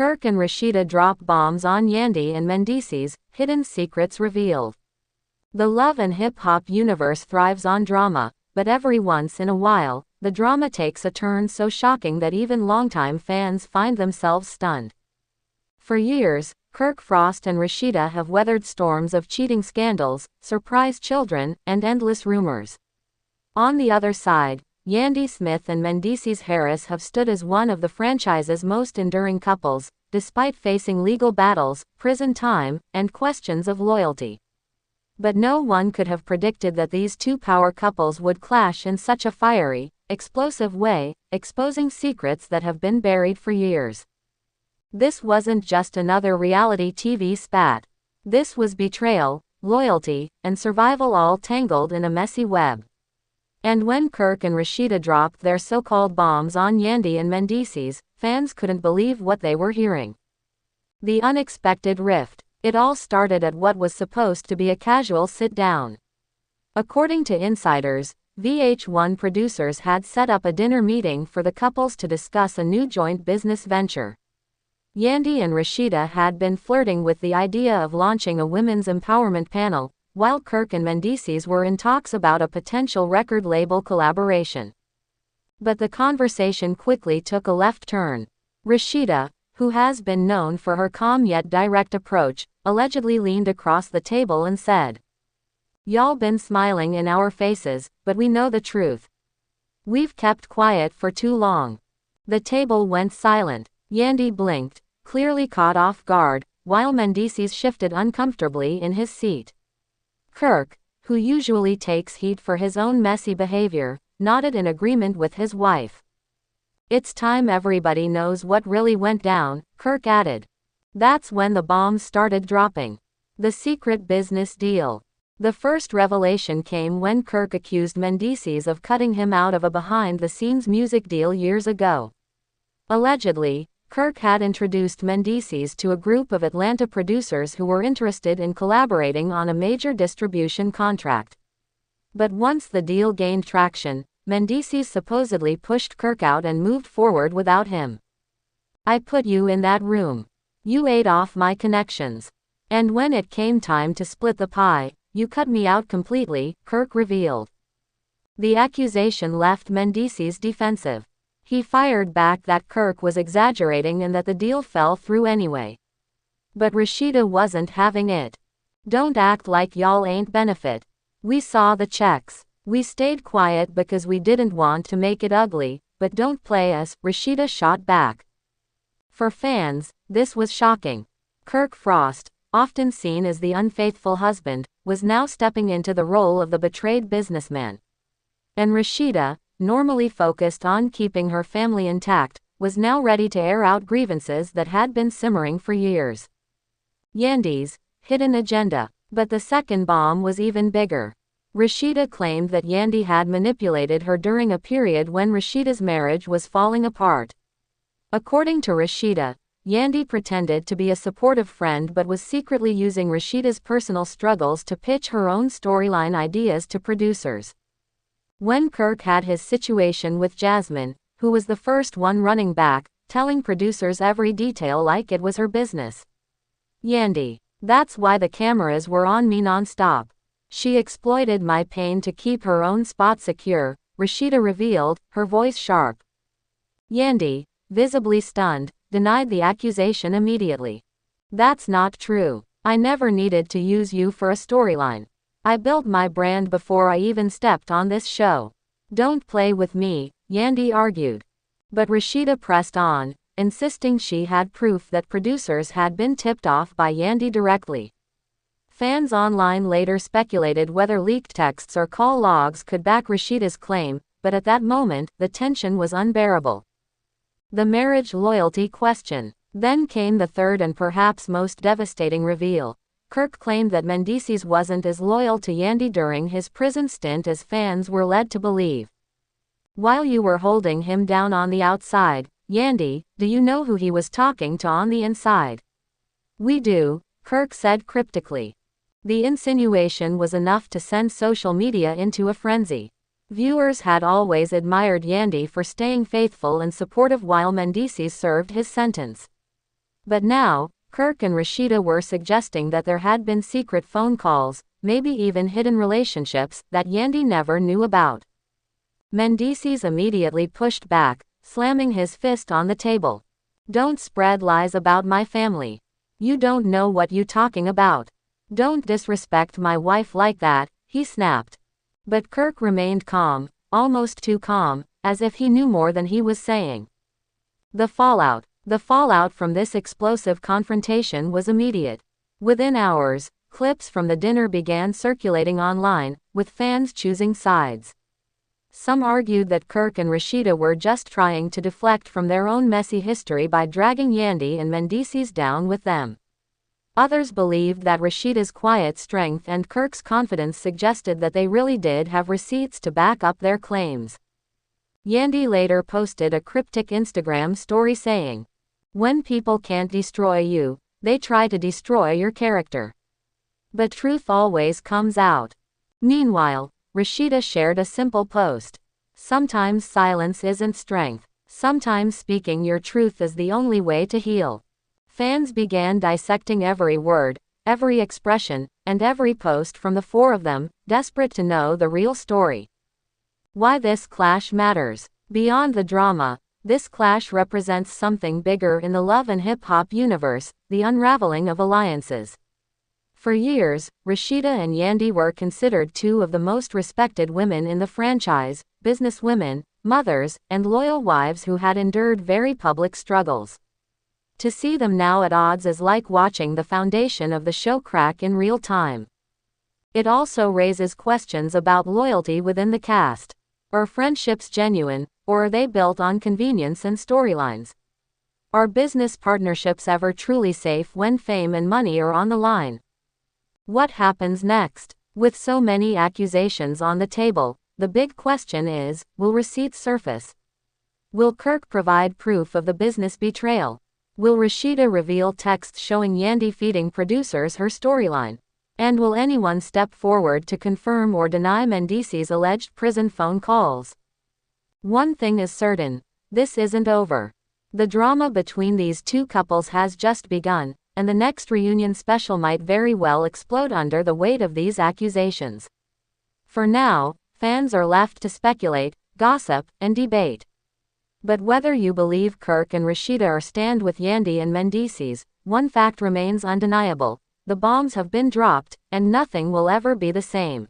Kirk and Rasheeda drop bombs on Yandy and Mendeecees, hidden secrets revealed. The Love and Hip Hop universe thrives on drama, but every once in a while, the drama takes a turn so shocking that even longtime fans find themselves stunned. For years, Kirk Frost and Rasheeda have weathered storms of cheating scandals, surprise children, and endless rumors. On the other side, Yandy Smith and Mendeecees Harris have stood as one of the franchise's most enduring couples, despite facing legal battles, prison time, and questions of loyalty. But no one could have predicted that these two power couples would clash in such a fiery, explosive way, exposing secrets that have been buried for years. This wasn't just another reality TV spat. This was betrayal, loyalty, and survival all tangled in a messy web. And when Kirk and Rasheeda dropped their so-called bombs on Yandy and Mendeecees, fans couldn't believe what they were hearing. The unexpected rift. It all started at what was supposed to be a casual sit-down. According to insiders, VH1 producers had set up a dinner meeting for the couples to discuss a new joint business venture. Yandy and Rasheeda had been flirting with the idea of launching a women's empowerment panel, while Kirk and Mendeecees were in talks about a potential record label collaboration. But the conversation quickly took a left turn. Rasheeda, who has been known for her calm yet direct approach, allegedly leaned across the table and said, "Y'all been smiling in our faces, but we know the truth. We've kept quiet for too long." The table went silent. Yandy blinked, clearly caught off guard, while Mendeecees shifted uncomfortably in his seat. Kirk, who usually takes heat for his own messy behavior, nodded in agreement with his wife. "It's time everybody knows what really went down," Kirk added. That's when the bombs started dropping. The secret business deal. The first revelation came when Kirk accused Mendeecees of cutting him out of a behind-the-scenes music deal years ago. Allegedly, Kirk had introduced Mendeecees to a group of Atlanta producers who were interested in collaborating on a major distribution contract. But once the deal gained traction, Mendeecees supposedly pushed Kirk out and moved forward without him. "I put you in that room. You ate off my connections. And when it came time to split the pie, you cut me out completely," Kirk revealed. The accusation left Mendeecees defensive. He fired back that Kirk was exaggerating and that the deal fell through anyway. But Rasheeda wasn't having it. "Don't act like y'all ain't benefit. We saw the checks. We stayed quiet because we didn't want to make it ugly, but don't play us," Rasheeda shot back. For fans, this was shocking. Kirk Frost, often seen as the unfaithful husband, was now stepping into the role of the betrayed businessman. And Rasheeda, normally focused on keeping her family intact, was now ready to air out grievances that had been simmering for years. Yandy's hidden agenda. But the second bomb was even bigger. Rasheeda claimed that Yandy had manipulated her during a period when Rasheeda's marriage was falling apart. According to Rasheeda, Yandy pretended to be a supportive friend but was secretly using Rasheeda's personal struggles to pitch her own storyline ideas to producers. When Kirk had his situation with Jasmine, who was the first one running back, telling producers every detail like it was her business. "Yandy, that's why the cameras were on me non-stop. She exploited my pain to keep her own spot secure," Rasheeda revealed, her voice sharp. Yandy, visibly stunned, denied the accusation immediately. "That's not true. I never needed to use you for a storyline. I built my brand before I even stepped on this show. Don't play with me," Yandy argued. But Rasheeda pressed on, insisting she had proof that producers had been tipped off by Yandy directly. Fans online later speculated whether leaked texts or call logs could back Rasheeda's claim, but at that moment, the tension was unbearable. The marriage loyalty question. Then came the third and perhaps most devastating reveal. Kirk claimed that Mendeecees wasn't as loyal to Yandy during his prison stint as fans were led to believe. "While you were holding him down on the outside, Yandy, do you know who he was talking to on the inside?" "We do," Kirk said cryptically. The insinuation was enough to send social media into a frenzy. Viewers had always admired Yandy for staying faithful and supportive while Mendeecees served his sentence. But now, Kirk and Rasheeda were suggesting that there had been secret phone calls, maybe even hidden relationships, that Yandy never knew about. Mendeecees immediately pushed back, slamming his fist on the table. "Don't spread lies about my family. You don't know what you talking about. Don't disrespect my wife like that," he snapped. But Kirk remained calm, almost too calm, as if he knew more than he was saying. The fallout from this explosive confrontation was immediate. Within hours, clips from the dinner began circulating online, with fans choosing sides. Some argued that Kirk and Rasheeda were just trying to deflect from their own messy history by dragging Yandy and Mendeecees down with them. Others believed that Rasheeda's quiet strength and Kirk's confidence suggested that they really did have receipts to back up their claims. Yandy later posted a cryptic Instagram story saying, "When people can't destroy you, they try to destroy your character. But truth always comes out." Meanwhile, Rasheeda shared a simple post. "Sometimes silence isn't strength. Sometimes speaking your truth is the only way to heal." Fans began dissecting every word, every expression, and every post from the four of them, desperate to know the real story. Why this clash matters. Beyond the drama, this clash represents something bigger in the love and hip-hop universe, the unraveling of alliances. For years, Rasheeda and Yandy were considered two of the most respected women in the franchise, businesswomen, mothers, and loyal wives who had endured very public struggles. To see them now at odds is like watching the foundation of the show crack in real time. It also raises questions about loyalty within the cast. Are friendships genuine, or are they built on convenience and storylines? Are business partnerships ever truly safe when fame and money are on the line? What happens next? With so many accusations on the table, the big question is, will receipts surface? Will Kirk provide proof of the business betrayal? Will Rasheeda reveal texts showing Yandy feeding producers her storyline? And will anyone step forward to confirm or deny Mendeecees' alleged prison phone calls? One thing is certain, this isn't over. The drama between these two couples has just begun, and the next reunion special might very well explode under the weight of these accusations. For now, fans are left to speculate, gossip, and debate. But whether you believe Kirk and Rasheeda or stand with Yandy and Mendeecees, one fact remains undeniable: the bombs have been dropped, and nothing will ever be the same.